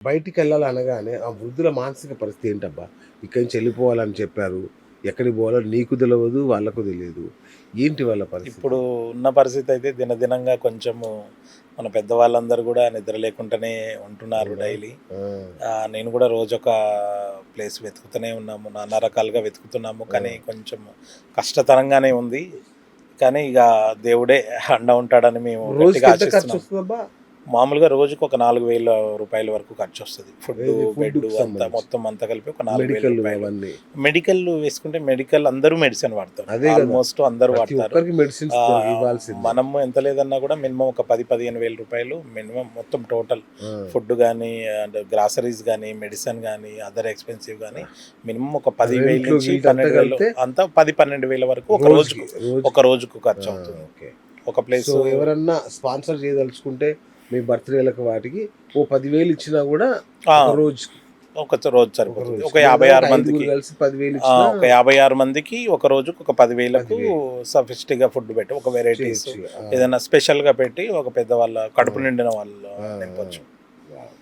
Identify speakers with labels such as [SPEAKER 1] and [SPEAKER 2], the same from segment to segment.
[SPEAKER 1] బయటికెళ్ళాలి అనగానే ఆ వృద్ధుల మానసిక పరిస్థితి ఏంటబ్బా? ఇక్కడి నుంచి వెళ్ళిపోవాలని చెప్పారు. ఎక్కడికి పోవాలో నీకు తెలవదు, వాళ్ళకు తెలియదు. ఏంటి వాళ్ళ పరిస్థితి?
[SPEAKER 2] ఇప్పుడు ఉన్న పరిస్థితి అయితే దినదినంగా కొంచెము మన పెద్దవాళ్ళందరూ కూడా నిద్ర లేకుండానే ఉంటున్నారు
[SPEAKER 1] అవునా?
[SPEAKER 2] డైలీ.
[SPEAKER 1] ఆ!
[SPEAKER 2] నేను కూడా రోజొక ప్లేస్ వెతుకుతూనే ఉన్నాము. నానా రకాలుగా వెతుకుతున్నాము.
[SPEAKER 1] ఆ!
[SPEAKER 2] కానీ కొంచెం కష్టతరంగానే ఉంది. కానీ ఇక దేవుడే అండ ఉంటాడని మేము
[SPEAKER 1] రోజుకి
[SPEAKER 2] గట్టిగా
[SPEAKER 1] ఎంత
[SPEAKER 2] ఆశిస్తున్నాం.
[SPEAKER 1] ఖర్చొస్తదబ్బా?
[SPEAKER 2] మామూలుగా రోజుకు ఒక 4,000 వరకు ఖర్చొస్తది. ఫుడ్డు,
[SPEAKER 1] ఏది
[SPEAKER 2] బెడ్డు
[SPEAKER 1] ఫుడ్‌కి
[SPEAKER 2] అంతా
[SPEAKER 1] సంబంధించి.
[SPEAKER 2] మొత్తం అంతా కలిపి ఒక 4,000
[SPEAKER 1] మెడికల్
[SPEAKER 2] రూపాయలు.
[SPEAKER 1] అవన్నీ.
[SPEAKER 2] మెడికల్ వేసుకుంటే మెడికల్ అందరూ మెడిసిన్ వాడతారు.
[SPEAKER 1] అదే గదా!
[SPEAKER 2] ఆల్మోస్ట్ అందరూ
[SPEAKER 1] ప్రతి
[SPEAKER 2] వాడతారు.
[SPEAKER 1] ఒక్కరికి మెడిసిన్స్ ఇవ్వాల్సిందే.
[SPEAKER 2] మనము ఎంత లేదన్నా కూడా మినిమమ్ ఒక 15,000 రూపాయలు మినిమమ్ మొత్తం టోటల్
[SPEAKER 1] ఆ!
[SPEAKER 2] ఫుడ్ గానీ, అండ్ గ్రాసరీస్ గానీ, మెడిసిన్ గానీ, అదర్ ఎక్స్‌పెన్సివ్ గానీ మినిమమ్ ఒక 10,000
[SPEAKER 1] రెంట్లు
[SPEAKER 2] నుంచి
[SPEAKER 1] గిల్ట్ అంతా
[SPEAKER 2] 12,000
[SPEAKER 1] కలిపితే
[SPEAKER 2] అంతా 10, 12,000 వరకు ఒక
[SPEAKER 1] రోజుకి,
[SPEAKER 2] రోజుకు. ఒక
[SPEAKER 1] రోజుకి.
[SPEAKER 2] రోజుకు
[SPEAKER 1] ఆ!
[SPEAKER 2] ఖర్చవుతుంది.
[SPEAKER 1] ఓకే.
[SPEAKER 2] ఒక
[SPEAKER 1] సో,
[SPEAKER 2] ప్లేసు
[SPEAKER 1] ఎవరన్నా స్పాన్సర్ చేయదలుచుకుంటే మీ బర్త్‌డే‌లకి వాటికి ఓ 10,000 ఇచ్చినా గూడా
[SPEAKER 2] ఆ!
[SPEAKER 1] ఒక రోజుకి.
[SPEAKER 2] ఒక రోజు
[SPEAKER 1] ఒక
[SPEAKER 2] సరిపోతుంది.
[SPEAKER 1] రోజుకి.
[SPEAKER 2] ఒక
[SPEAKER 1] లేదా ఒక
[SPEAKER 2] 56
[SPEAKER 1] ఐదుగురు
[SPEAKER 2] మందికి.
[SPEAKER 1] కలిసి 10,000 ఇచ్చినా
[SPEAKER 2] ఒక 56 మందికి ఒక రోజుకు ఒక 10,000కు
[SPEAKER 1] 10,000
[SPEAKER 2] సఫిస్టిక్‌గా ఫుడ్ పెట్టి, ఒక వెరైటీస్
[SPEAKER 1] చేయొచ్చు. ఆ!
[SPEAKER 2] ఏదైనా స్పెషల్‌గా పెట్టి, ఒక పెద్దవాళ్ళ
[SPEAKER 1] ఆ!
[SPEAKER 2] కడుపు నిండిన వాళ్ళు
[SPEAKER 1] ఆ! ఆ!
[SPEAKER 2] నింపొచ్చు.
[SPEAKER 1] వావ్!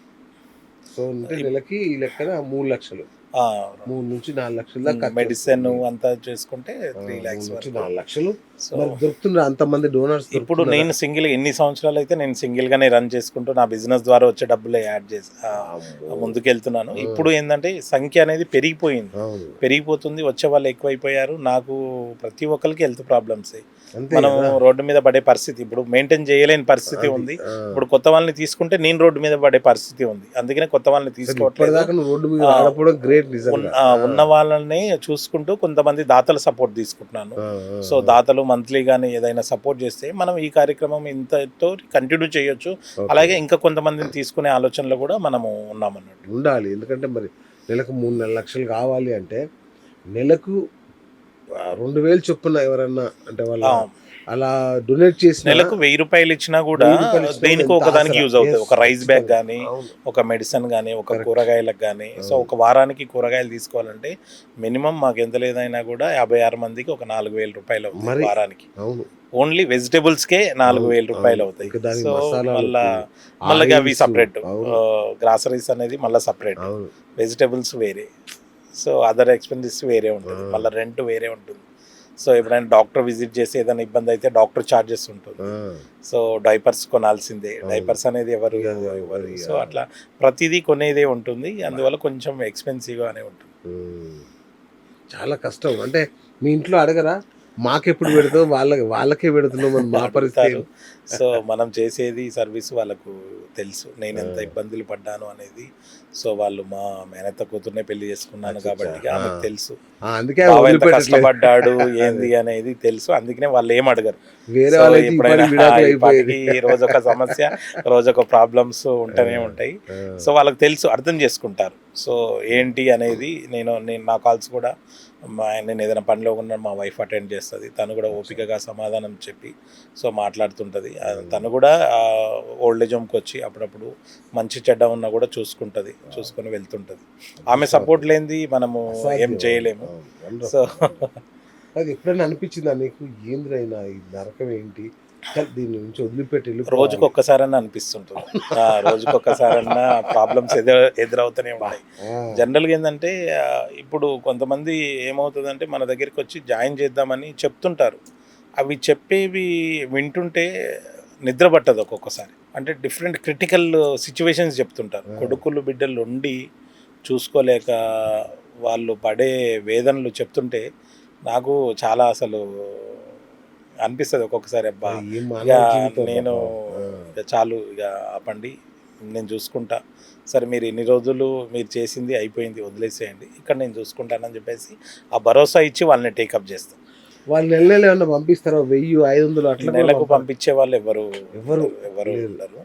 [SPEAKER 1] సో, అంటే
[SPEAKER 2] ఇప్
[SPEAKER 1] నెలకి ఈ లెక్కన 3,00,000.
[SPEAKER 2] ఆ!
[SPEAKER 1] 3,00,000-4,00,000 దాకా
[SPEAKER 2] మెడిసిన్
[SPEAKER 1] ఖర్చొస్తది.
[SPEAKER 2] అంతా చేసుకుంటే
[SPEAKER 1] ఆ!
[SPEAKER 2] 3,00,000 వరకు.
[SPEAKER 1] 3,00,000-4,00,000.
[SPEAKER 2] సో,
[SPEAKER 1] మరి దొరుకుతుండ్రా అంతమంది డోనర్స్
[SPEAKER 2] ఇప్పుడు
[SPEAKER 1] దొరుకుతున్నారా?
[SPEAKER 2] నేను సింగిల్‌గా ఎన్ని సంవత్సరాలైతే నేను సింగిల్‌గానే రన్ చేసుకుంటూ నా బిజినెస్ ద్వారా వచ్చే డబ్బులే యాడ్ చేసి
[SPEAKER 1] వామ్మో!
[SPEAKER 2] ముందుకెళ్తున్నాను.
[SPEAKER 1] ఆ!
[SPEAKER 2] ఇప్పుడు ఏందంటే సంఖ్య అనేది పెరిగిపోయింది.
[SPEAKER 1] అవును.
[SPEAKER 2] పెరిగిపోతుంది. వచ్చేవాళ్ళు ఎక్కువైపోయారు. నాకు ప్రతి ఒక్కళ్ళకి హెల్త్ ప్రాబ్లమ్సే.
[SPEAKER 1] అంతే
[SPEAKER 2] మనం
[SPEAKER 1] గదా!
[SPEAKER 2] రోడ్డు మీద పడే పరిస్థితి. ఇప్పుడు మెయింటైన్ చేయలేని పరిస్థితి
[SPEAKER 1] అది.
[SPEAKER 2] ఉంది.
[SPEAKER 1] ఆ!
[SPEAKER 2] ఇప్పుడు కొత్త వాళ్ళని తీసుకుంటే నేను రోడ్డు మీద పడే పరిస్థితి ఉంది. అందుకనే కొత్త వాళ్ళని
[SPEAKER 1] అసలు
[SPEAKER 2] తీసుకోవట్లేదు.
[SPEAKER 1] ఇప్పటిదాకా నువ్వు రోడ్డు మీద
[SPEAKER 2] ఆహ్,
[SPEAKER 1] రాకపోవడం గ్రేట్ నిజంగా. ఆ!
[SPEAKER 2] ఉన్న వాళ్ళని చూసుకుంటూ కొంతమంది దాతల సపోర్ట్ తీసుకుంటున్నాను.
[SPEAKER 1] ఆ! ఆ!
[SPEAKER 2] సో,
[SPEAKER 1] ఆ!
[SPEAKER 2] దాతలు మంత్లీ గాని ఏదైనా సపోర్ట్ చేస్తే మనం ఈ కార్యక్రమం ఇంతతో కంటిన్యూ చేయొచ్చు.
[SPEAKER 1] ఓకే.
[SPEAKER 2] అలాగే ఇంకా కొంతమందిని తీసుకునే ఆలోచనలో కూడా మనము ఉన్నామన్నట్టు.
[SPEAKER 1] ఉండాలి. ఎందుకంటే మరి నెలకు 3, 4 లక్షలు కావాలి అంటే నెలకు 2,000 చొప్పున ఎవరన్నా అంటే వాళ్ళ
[SPEAKER 2] ఆ!
[SPEAKER 1] అలా డొనేట్ చేసినా
[SPEAKER 2] నెలకు రూ. 1,000 ఇచ్చినా
[SPEAKER 1] రూ.
[SPEAKER 2] గూడా
[SPEAKER 1] 1000 ఇచ్చినా కూడా
[SPEAKER 2] దేనికో
[SPEAKER 1] ఎంత
[SPEAKER 2] ఒకదానికి
[SPEAKER 1] ఆసరా.
[SPEAKER 2] యూజ్ అవుతది.
[SPEAKER 1] యెస్.
[SPEAKER 2] ఒక రైస్ బ్యాగ్
[SPEAKER 1] ఖచ్చితంగా.
[SPEAKER 2] గానీ,
[SPEAKER 1] అవును.
[SPEAKER 2] ఒక మెడిసిన్ గానీ, ఒక
[SPEAKER 1] కరెక్ట్.
[SPEAKER 2] కూరగాయలకు గానీ. సో,
[SPEAKER 1] అవును.
[SPEAKER 2] ఒక వారానికి కూరగాయలు తీసుకోవాలంటే మినిమమ్ మాకెంత లేదైనా గూడా 56 మందికి ఒక రూ. 4,000 అవుతాయి
[SPEAKER 1] మరి
[SPEAKER 2] వారానికి.
[SPEAKER 1] అవును.
[SPEAKER 2] ఓన్లీ వెజిటబుల్స్‌కే రూ.
[SPEAKER 1] అవును.
[SPEAKER 2] 4,000
[SPEAKER 1] అవును.
[SPEAKER 2] అవుతాయి.
[SPEAKER 1] ఇంకా దానికి
[SPEAKER 2] సో, మళ్ళా
[SPEAKER 1] మసాలాలకు,
[SPEAKER 2] మళ్ళగా అవి
[SPEAKER 1] ఆయిల్సు
[SPEAKER 2] సెపరేట్.
[SPEAKER 1] అవును.
[SPEAKER 2] గ్రాసరీస్ అనేది మళ్ళా సెపరేట్.
[SPEAKER 1] అవును.
[SPEAKER 2] వెజిటబుల్స్ వేరే. సో, అదర్ ఎక్స్‌పెన్సెస్ వేరే
[SPEAKER 1] ఆ!
[SPEAKER 2] ఉంటది. మళ్ళా రెంట్ వేరే ఉంటుంది. సో, ఎప్పుడైనా డాక్టర్ విజిట్ చేసి ఏదైనా ఇబ్బందయితే డాక్టర్ చార్జెస్
[SPEAKER 1] ఆ!
[SPEAKER 2] ఉంటుంది. సో, డైపర్స్ కొనాల్సిందే.
[SPEAKER 1] అవును.
[SPEAKER 2] డైపర్స్ అనేది ఎవరు
[SPEAKER 1] ఇగ అది
[SPEAKER 2] ఇవ్వరు.
[SPEAKER 1] అది
[SPEAKER 2] సో, అట్లా ప్రతీదీ కొనేదే ఉంటుంది. అందువల్ల కొంచెం ఎక్స్‌పెన్సివ్‌గానే ఉంటుంది.
[SPEAKER 1] హ్మ్. చాలా కష్టం. అంటే మీ ఇంట్లో అడగరా? మాకెప్పుడు పెడతావు? వాళ్ళకే పెడుతున్నామని మా పరిస్థితి
[SPEAKER 2] అడుగుతారు.
[SPEAKER 1] ఏంటి?
[SPEAKER 2] సో, మనం చేసేది సర్వీస్ వాళ్ళకు తెలుసు.
[SPEAKER 1] ఆ!
[SPEAKER 2] నేనెంత ఇబ్బందులు పడ్డాను అనేది. సో, వాళ్ళు మా మేనత్త కూతుర్నే పెళ్లి చేసుకున్నాను
[SPEAKER 1] అచ్చచ్చా!
[SPEAKER 2] కాబట్టి
[SPEAKER 1] ఆ!
[SPEAKER 2] ఆమెకు తెలుసు.
[SPEAKER 1] ఆ! అందుకే
[SPEAKER 2] బావ ఎంత
[SPEAKER 1] వదిలిపెట్టట్లేదు.
[SPEAKER 2] కష్టపడ్డాడు,
[SPEAKER 1] అదే.
[SPEAKER 2] ఏంది అనేది తెలుసు. అందుకనే వాళ్ళేం అడగరు.
[SPEAKER 1] వేరే
[SPEAKER 2] సో,
[SPEAKER 1] వాళ్ళైతే ఈ
[SPEAKER 2] ఎప్పుడైనా
[SPEAKER 1] పాటికి
[SPEAKER 2] ఈ
[SPEAKER 1] విడాకులయిపోయేది.
[SPEAKER 2] పాటికి రోజొక సమస్య, రోజొక ప్రాబ్లమ్స్
[SPEAKER 1] ఆ!
[SPEAKER 2] ఉంటూనే ఉంటాయి.
[SPEAKER 1] ఆ!
[SPEAKER 2] సో, వాళ్ళకి తెలుసు, అర్థం చేసుకుంటారు. సో, ఏంటి అనేది నేను నా కాల్స్ కూడా నేనేదైనా పనిలో ఉన్నా మా వైఫ్ అటెండ్ చేస్తది. తను కూడా
[SPEAKER 1] అచ్చా!
[SPEAKER 2] ఓపికగా సమాధానం చెప్పి, సో, మాట్లాడుతుంటది.
[SPEAKER 1] హ్మ్.
[SPEAKER 2] తను కూడా ఓల్డ్ ఏజ్ హోమ్‌కొచ్చి అప్పుడప్పుడు మంచి చెడ్డ ఉన్నా కూడా చూసుకుంటది.
[SPEAKER 1] వావ్!
[SPEAKER 2] చూసుకొని వెళ్తుంటది. ఆమె సపోర్ట్
[SPEAKER 1] అదృష్టవంతులు.
[SPEAKER 2] లేనిది మనము ఏం
[SPEAKER 1] అసాధ్యం. అవును.
[SPEAKER 2] చేయలేము.
[SPEAKER 1] అవును.
[SPEAKER 2] So,
[SPEAKER 1] wonderful. వండర్‌ఫుల్. అది ఎప్పుడైనా అనిపించిందా నీకు? ఏందిరా ఈ నరకం ఏంటి? దీని నుంచి వదిలిపెట్టి ఎళ్ళిపోవాలి.
[SPEAKER 2] రోజుకొక్కసారన్నా అనిపిస్తుంటుంది. రోజుకొక్కసారన్నా ప్రాబ్లమ్స్ ఎదురవుతూనే
[SPEAKER 1] అబ్బా!
[SPEAKER 2] ఉంటాయి.
[SPEAKER 1] ఆ!
[SPEAKER 2] జనరల్‌గా ఏందంటే ఇప్పుడు కొంతమంది ఏమవుతదంటే మన దగ్గరికొచ్చి జాయిన్ చేద్దామని చెప్తుంటారు. అవి చెప్పేవి వింటుంటే నిద్ర పట్టదు ఒక్కొక్కసారి. అంటే డిఫరెంట్ క్రిటికల్ సిట్యుయేషన్స్ చెప్తుంటారు.
[SPEAKER 1] ఆ!
[SPEAKER 2] కొడుకులు, బిడ్డలు ఉండి చూసుకోలేక వాళ్ళు పడే వేదనలు చెప్తుంటే నాకు చాలా అసలు అనిపిస్తది ఒక్కొక్కసారి. అబ్బా!
[SPEAKER 1] అది ఏ
[SPEAKER 2] ఇక
[SPEAKER 1] మానవ జీవితం అబ్బా
[SPEAKER 2] నేను
[SPEAKER 1] పాపం. ఆ!
[SPEAKER 2] ఇక చాలు, ఇక ఆపండి. నేను చూసుకుంటా. సరే, మీరు ఇన్ని రోజులు మీరు చేసింది అయిపోయింది, వదిలేసేయండి. ఇక్కడ నేను చూసుకుంటానని చెప్పేసి ఆ భరోసా ఇచ్చి వాళ్ళని టేకప్ చేస్తా.
[SPEAKER 1] వాళ్ళు నెల నెల ఏమన్నా పంపిస్తారా? 1000, 500 అట్లా కూడా
[SPEAKER 2] నెలకు
[SPEAKER 1] పంపరా?
[SPEAKER 2] పంపించే వాళ్ళు ఎవరు
[SPEAKER 1] ఎవ్వరు
[SPEAKER 2] ఎవరు
[SPEAKER 1] లేరు.
[SPEAKER 2] ఉండరు.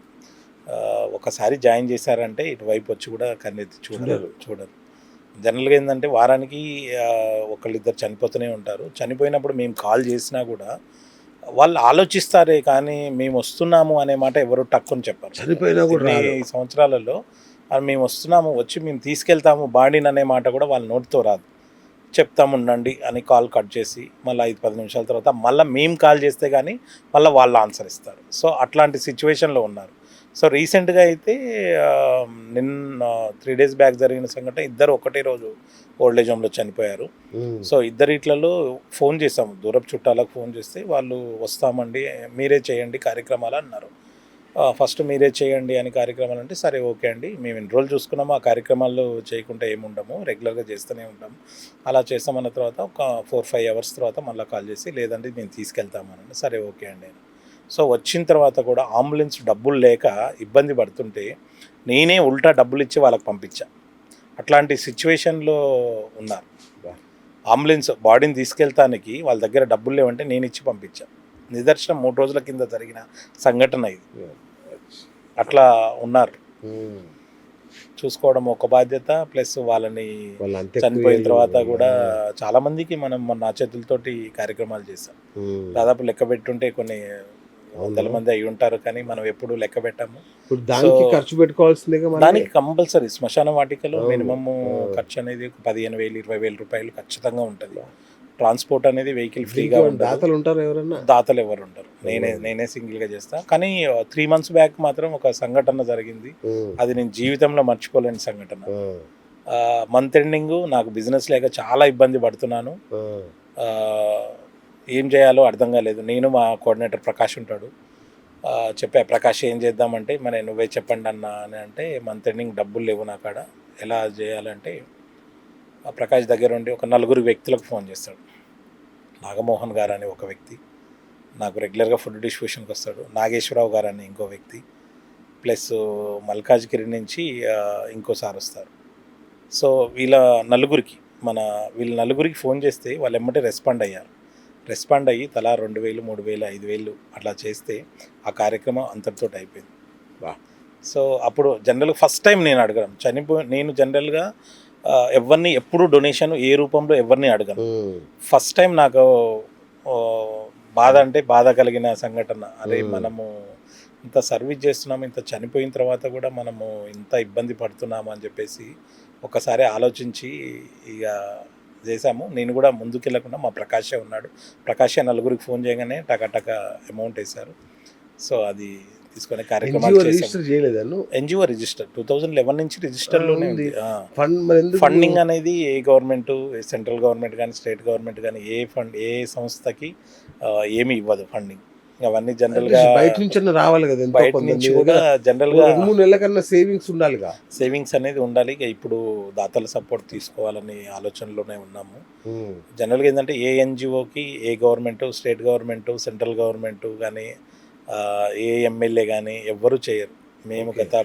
[SPEAKER 2] ఒకసారి జాయిన్ చేశారంటే ఇటువైపు వచ్చి కూడా కన్నెత్తి చూడరు.
[SPEAKER 1] చూడరు.
[SPEAKER 2] చూడరు. జనరల్‌గా ఏందంటే వారానికి ఒకళ్ళిద్దరు చనిపోతూనే ఉంటారు. చనిపోయినప్పుడు మేము కాల్ చేసినా కూడా వాళ్ళు ఆలోచిస్తారే కానీ మేమొస్తున్నాము అనే మాట ఎవరు టక్కుని చెప్పరు.
[SPEAKER 1] చనిపోయినా కూడా
[SPEAKER 2] ఇన్ని
[SPEAKER 1] రారు.
[SPEAKER 2] సంవత్సరాలలో మేమొస్తున్నాము, వచ్చి మేము తీసుకెళ్తాము బాడీని అనే మాట కూడా వాళ్ళ నోటితో రాదు. చెప్తాము ఉండండి అని కాల్ కట్ చేసి మళ్ళీ 5, 10 నిమిషాల తర్వాత మళ్ళీ మేము కాల్ చేస్తే కానీ మళ్ళీ వాళ్ళు ఆన్సర్ ఇస్తారు. సో, అట్లాంటి సిచ్యువేషన్‌లో ఉన్నారు. సో రీసెంట్గా అయితే నిన్న 3 days బ్యాక్ జరిగిన సంఘటన, ఇద్దరు ఒకటే రోజు ఓల్డేజ్ హోమ్లో చనిపోయారు. సో ఇద్దరిట్లలో ఫోన్ చేసాము, దూరపు చుట్టాలకు ఫోన్ చేస్తే వాళ్ళు వస్తామండి మీరే చేయండి కార్యక్రమాలు అన్నారు. ఫస్ట్ మీరే చేయండి అని కార్యక్రమాలు అంటే సరే ఓకే అండి, మేము ఇన్ని రోజులు చూసుకున్నాము, ఆ కార్యక్రమాలు చేయకుండా ఏముండము, రెగ్యులర్గా చేస్తూనే ఉంటాము. అలా చేస్తామన్న తర్వాత ఒక 4-5 hours తర్వాత మళ్ళీ కాల్ చేసి లేదండి మేము తీసుకెళ్తామనండి. సరే ఓకే అండి. సో వచ్చిన తర్వాత కూడా అంబులెన్స్ డబ్బులు లేక ఇబ్బంది పడుతుంటే నేనే ఉల్టా డబ్బులు ఇచ్చి వాళ్ళకి పంపించా. అట్లాంటి సిచ్యువేషన్లో ఉన్నారు. అంబులెన్స్ బాడీని తీసుకెళ్తానికి వాళ్ళ దగ్గర డబ్బులు లేవంటే నేను ఇచ్చి పంపించా. నిదర్శనం 3 రోజుల కింద జరిగిన సంఘటన ఇది. అట్లా ఉన్నారు. చూసుకోవడం ఒక బాధ్యత, ప్లస్ వాళ్ళని చనిపోయిన తర్వాత కూడా చాలా మందికి మనం నా చేతులతోటి కార్యక్రమాలు చేస్తాం. దాదాపు లెక్క పెట్టుంటే కొన్ని వందల మంది అయి ఉంటారు, కానీ మనం ఎప్పుడు లెక్క పెట్టాము.
[SPEAKER 1] దానికి ఖర్చు పెట్టుకోవాల్సిందే.
[SPEAKER 2] దానికి కంపల్సరీ శ్మశాన వాటికలో మినిమమ్ ఖర్చు అనేది 15,000-20,000 రూపాయలు ఖచ్చితంగా ఉంటుంది. ట్రాన్స్పోర్ట్ అనేది వెహికల్ ఫ్రీగా ఉంటుంది.
[SPEAKER 1] దాతలు ఉంటారు ఎవరన్నా?
[SPEAKER 2] దాతలు ఎవరు ఉంటారు, నేనే సింగిల్గా చేస్తా. కానీ 3 months బ్యాక్ మాత్రం ఒక సంఘటన జరిగింది, అది నేను జీవితంలో మర్చిపోలేని సంఘటన. మంత్ ఎండింగ్ నాకు బిజినెస్ లేక చాలా ఇబ్బంది పడుతున్నాను. ఏం చేయాలో అర్థం కాలేదు. నేను మా కోఆర్డినేటర్ ప్రకాష్ ఉంటాడు, చెప్పా ప్రకాష్ ఏం చేద్దామంటే మరి నువ్వే చెప్పండి అన్న అని అంటే, మంత్ ఎండింగ్ డబ్బులు లేవు నా కాడ, ఎలా చేయాలంటే ఆ ప్రకాష్ దగ్గర ఉండి ఒక 4 వ్యక్తులకు ఫోన్ చేస్తాడు. నాగమోహన్ గారు అని ఒక వ్యక్తి, నాకు రెగ్యులర్గా ఫుడ్ డిస్ట్రిబ్యూషన్కి వస్తాడు. నాగేశ్వరరావు గారు అని ఇంకో వ్యక్తి, ప్లస్ మల్కాజ్గిరి నుంచి ఇంకోసారి వస్తారు. సో వీళ్ళ నలుగురికి ఫోన్ చేస్తే వాళ్ళు ఎమ్మటే రెస్పాండ్ అయ్యి తలా 2,000, 3,000, 5,000 అట్లా చేస్తే ఆ కార్యక్రమం అంతటితో అయిపోయింది. సో అప్పుడు జనరల్గా ఫస్ట్ టైం నేను అడగడం, నేను జనరల్గా ఎవరిని ఎప్పుడు డొనేషన్ ఏ రూపంలో ఎవరిని అడగను. ఫస్ట్ టైం నాకు బాధ కలిగిన సంఘటన, అరే మనము ఇంత సర్వీస్ చేస్తున్నాము, ఇంత చనిపోయిన తర్వాత కూడా మనము ఇంత ఇబ్బంది పడుతున్నాము అని చెప్పేసి ఒకసారి ఆలోచించి ఇక చేశాము. నేను కూడా ముందుకెళ్ళకుండా మా ప్రకాశే ఉన్నాడు, ప్రకాశే 4 ఫోన్ చేయగానే టక అమౌంట్ వేశారు. సో అది తీసుకునే కార్యక్రమాలు చేశాము. ఎన్జిఓ రిజిస్టర్ 2011 నుంచి రిజిస్టర్లోనే ఉంది. ఫండింగ్ అనేది ఏ గవర్నమెంట్, సెంట్రల్ గవర్నమెంట్ కానీ స్టేట్ గవర్నమెంట్ కానీ ఏ సంస్థకి ఏమి ఇవ్వదు ఫండింగ్. అవన్నీ జనరల్గా
[SPEAKER 1] బయట నుంచి రావాలి కదా,
[SPEAKER 2] బయట నుంచి కూడా జనరల్గా
[SPEAKER 1] 3 నెలల కన్నా సేవింగ్స్ ఉండాలిగా.
[SPEAKER 2] సేవింగ్స్ అనేది ఉండాలి. ఇక ఇప్పుడు దాతల సపోర్ట్ తీసుకోవాలని ఆలోచనలోనే ఉన్నాము. జనరల్గా ఏంటంటే ఏ ఎన్జిఓకి ఏ government, state government, central government కానీ ఏ ఎమ్మెల్యే కానీ ఎవ్వరూ చేయరు. మేము గత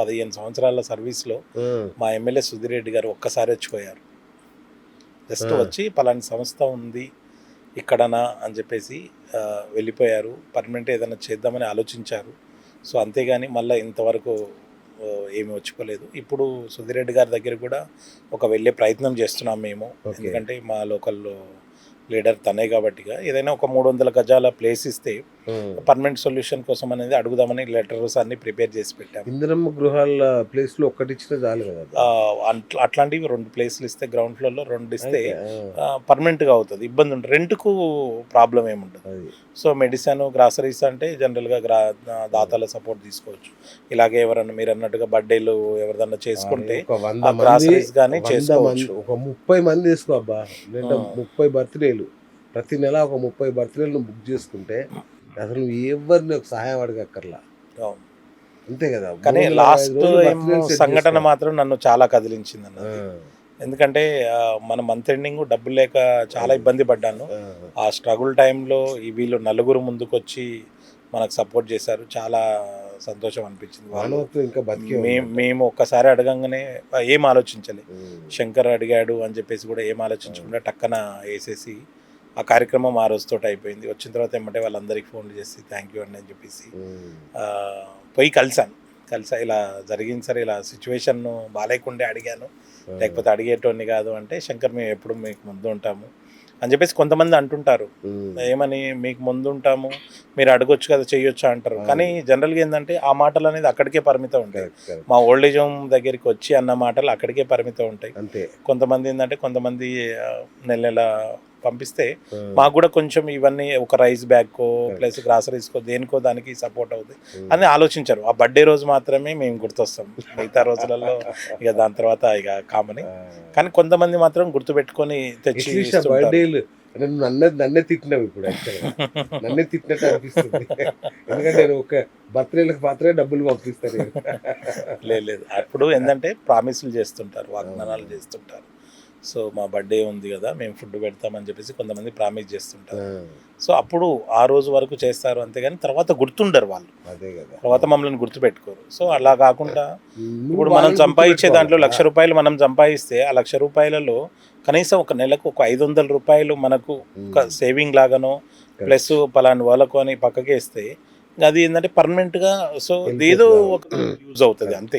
[SPEAKER 2] 15 సంవత్సరాల సర్వీస్లో మా ఎమ్మెల్యే సుధీర్ రెడ్డి గారు ఒక్కసారి వచ్చిపోయారు. జస్ట్ వచ్చి పలాని సంస్థ ఉంది ఇక్కడనా అని చెప్పేసి వెళ్ళిపోయారు. పర్మనెంట్ ఏదైనా చేద్దామని ఆలోచించారు. సో అంతేగాని మళ్ళీ ఇంతవరకు ఏమి వచ్చిపోలేదు. ఇప్పుడు సుధీర్ రెడ్డి గారి దగ్గర కూడా వెళ్ళే ప్రయత్నం చేస్తున్నాం మేము. ఎందుకంటే మా లోకల్లో లీడర్ తనే కాబట్టి ఏదైనా ఒక 300 గజాల ప్లేస్ ఇస్తే పర్మనెంట్ సొల్యూషన్ కోసం అనేది అడుగుదామని లెటర్స్ అన్ని ప్రిపేర్ చేసి పెట్టాము.
[SPEAKER 1] ఇందిరమ్మ గృహాల ప్లేస్లో ఒకటి ఇచ్చినా చాలు కదా.
[SPEAKER 2] అట్లాంటివి 2 ప్లేస్లు ఇస్తే, గ్రౌండ్ ఫ్లోర్లో 2 ఇస్తే పర్మనెంట్గా అవుతుంది, ఇబ్బంది ఉంటుంది, రెంట్కు ప్రాబ్లం ఏముంటుంది. సో మెడిసిన్, గ్రాసరీస్ అంటే జనరల్గా దాతల సపోర్ట్ తీసుకోవచ్చు. ఇలాగే ఎవరన్నా మీరు అన్నట్టుగా బర్త్డేలు ఎవరిదన్నా చేసుకుంటే గ్రాసరీస్ కానీ చేసుకోవచ్చు.
[SPEAKER 1] ఒక 30 మంది తీసుకో అబ్బా, 30 బర్త్డేలు, ప్రతి నెల ఒక 30 బర్త్డేలు బుక్ చేసుకుంటే అసలు నువ్వు ఎవరిని ఒక సహాయం అడగక్కర్లా, అంతే కదా.
[SPEAKER 2] కానీ లాస్ట్ సంఘటన మాత్రం నన్ను చాలా కదిలించింది అన్నది. ఎందుకంటే మన మంత్ ఎండింగ్ డబ్బులు లేక చాలా ఇబ్బంది పడ్డాను. ఆ స్ట్రగుల్ టైంలో వీళ్ళు 4 ముందుకొచ్చి మనకు సపోర్ట్ చేశారు. చాలా సంతోషం అనిపించింది. మేము ఒక్కసారి అడగంగానే ఏం ఆలోచించలే, శంకర్ అడిగాడు అని చెప్పేసి కూడా ఏం ఆలోచించకుండా టక్కన వేసేసి ఆ కార్యక్రమం ఆ రోజుతో అయిపోయింది. వచ్చిన తర్వాత ఏమంటే వాళ్ళందరికీ ఫోన్లు చేసి థ్యాంక్ యూ అండి అని చెప్పేసి పోయి కలిసా ఇలా జరిగింది సార్, ఇలా సిచ్యువేషన్ బాగాలేకుండే అడిగాను, లేకపోతే అడిగేటోని కాదు అంటే, శంకర్ మేము ఎప్పుడు మీకు ముందు ఉంటాము అని చెప్పేసి కొంతమంది అంటుంటారు. ఏమని మీకు ముందు ఉంటాము, మీరు అడగొచ్చు కదా, చెయ్యొచ్చా అంటారు. కానీ జనరల్గా ఏంటంటే ఆ మాటలు అనేది అక్కడికే పరిమితం ఉంటాయి. మా ఓల్డేజ్ హోమ్ దగ్గరికి వచ్చి అన్న మాటలు అక్కడికే పరిమితం ఉంటాయి. కొంతమంది ఏంటంటే కొంతమంది నెల పంపిస్తే మాకు కూడా కొంచెం ఇవన్నీ ఒక రైస్ బ్యాగ్కో ప్లస్ గ్రాసరీస్కో దేనికో దానికి సపోర్ట్ అవుతుంది అని ఆలోచించారు. ఆ బర్త్డే రోజు మాత్రమే మేము గుర్తొస్తాం, మిగతా రోజులలో ఇక దాని తర్వాత ఇక కామని. కానీ కొంతమంది మాత్రం గుర్తుపెట్టుకొని తెచ్చి ఇస్తుంటారు.
[SPEAKER 1] బర్త్డేలు అంటే నువ్వు నన్నే తిట్టినావు ఇప్పుడు యాక్చువల్గా. నన్నే తిట్టినట్టు అనిపిస్తుంది. ఎందుకంటే నేను ఒక బర్త్డేలకు మాత్రమే డబ్బులు పంపిస్తాను నేను.
[SPEAKER 2] లేదు అప్పుడు ఏంటంటే ప్రామిసులు చేస్తుంటారు, వాగ్దానాలు చేస్తుంటారు. సో మా బర్త్డే ఉంది కదా మేము ఫుడ్ పెడతామని చెప్పేసి కొంతమంది ప్రామిస్ చేస్తుంటారు. సో అప్పుడు ఆ రోజు వరకు చేస్తారు అంతేగాని తర్వాత గుర్తుండరు వాళ్ళు,
[SPEAKER 1] అదే కదా.
[SPEAKER 2] తర్వాత మమ్మల్ని గుర్తుపెట్టుకోరు. సో అలా కాకుండా
[SPEAKER 1] నువ్వు
[SPEAKER 2] ఇప్పుడు మనం
[SPEAKER 1] వాళ్ళని
[SPEAKER 2] సంపాదించే దాంట్లో
[SPEAKER 1] గుర్తుపెట్టుకోవాలి.
[SPEAKER 2] 1,00,000 రూపాయలు మనం సంపాదిస్తే ఆ 1,00,000 రూపాయలలో కనీసం ఒక నెలకు ఒక 500 రూపాయలు మనకు ఒక సేవింగ్ లాగానో ప్లస్ పలాని వాళ్ళకు అని పక్కకి వేస్తే అది ఏంటంటే పర్మనెంట్గా సో ఏదో ఒక యూజ్ అవుతుంది అంతే.